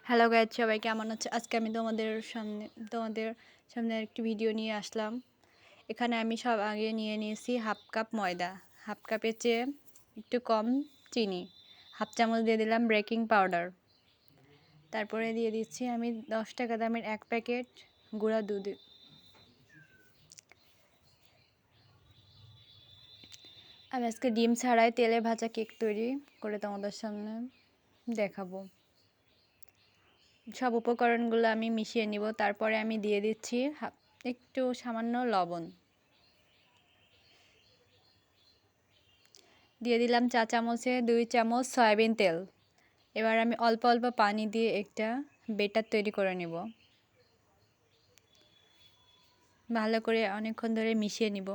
Hello guys, সবাই কেমন আছে? আজকে আমি তোমাদের সামনে একটি ভিডিও নিয়ে আসলাম। এখানে আমি সব আগে নিয়ে নিয়েছি হাফ কাপ ময়দা, হাফ কাপের চেয়ে একটু কম চিনি, হাফ চামচ দিয়ে দিলাম বেকিং পাউডার, তারপরে দিয়ে দিচ্ছি আমি 10 টাকা দামের 1 প্যাকেট গুঁড়া দুধ। আমি আজকে ডিম ছাড়াই তেলে ভাজা কেক তৈরি করে তোমাদের সামনে দেখাবো। সব উপকরণগুলো আমি মিশিয়ে নিব। তারপরে আমি দিয়ে দিচ্ছি একটু সামান্য লবণ, দিয়ে দিলাম চা চামচে 2 চামচ সয়াবিন তেল। এবার আমি অল্প অল্প পানি দিয়ে একটা বেটার তৈরি করে নিব। ভালো করে অনেকক্ষণ ধরে মিশিয়ে নিব।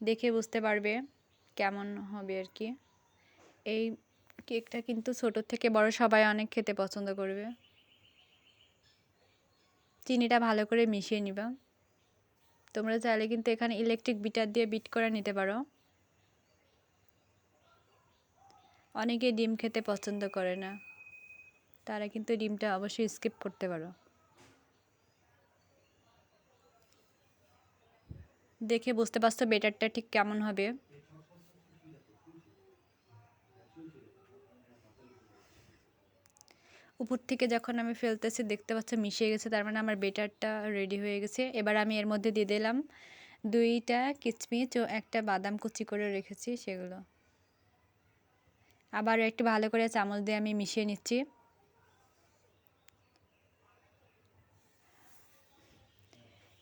দেখে বুঝতে পারবে কেমন হবে আর কি। এই কেকটা কিন্তু ছোট থেকে বড় সবাই অনেক খেতে পছন্দ করবে। চিনিটা ভালো করে মিশিয়ে নিবা। তোমরা চাইলে কিন্তু এখানে ইলেকট্রিক বিটার দিয়ে বিট করে নিতে পারো। অনেকে ডিম খেতে পছন্দ করে না, তারা কিন্তু ডিমটা অবশ্যই স্কিপ করতে পারো। দেখে বুঝতে পারছো বেটারটা ঠিক কেমন হবে। উপর থেকে যখন আমি ফেলতেছি দেখতে পাচ্ছি মিশে গেছে, তার মানে আমার বেটারটা রেডি হয়ে গেছে। এবার আমি এর মধ্যে দিয়ে দিলাম 2টা কিশমিশ ও একটা বাদাম কুচি করে রেখেছি সেগুলো। আবার একটু ভালো করে চামচ দিয়ে আমি মিশিয়ে নিচ্ছি।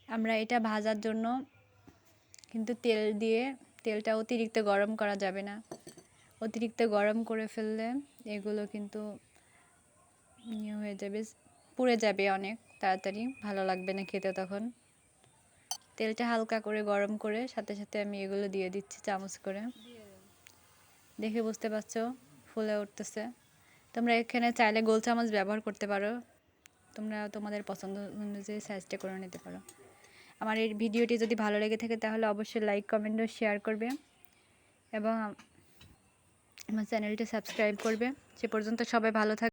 আমরা এটা ভাজার জন্য কিন্তু তেলটা অতিরিক্ত গরম করা যাবে না। অতিরিক্ত গরম করে ফেললে এগুলো কিন্তু হয়ে যাবে, পুড়ে যাবে অনেক তাড়াতাড়ি, ভালো লাগবে না খেতে। তখন তেলটা হালকা করে গরম করে সাথে সাথে আমি এগুলো দিয়ে দিচ্ছি চামচ করে। দেখে বুঝতে পারছো ফুলে উঠতেছে। তোমরা এখানে চাইলে গোল চামচ ব্যবহার করতে পারো, তোমরা তোমাদের পছন্দ অনুযায়ী সাইজটা করে নিতে পারো। আমার এই ভিডিওটি যদি ভালো লেগে থাকে তাহলে অবশ্যই লাইক, কমেন্ট ও শেয়ার করবে এবং আমার চ্যানেলটি সাবস্ক্রাইব করবে। সে পর্যন্ত সবাই ভালো থাকবে।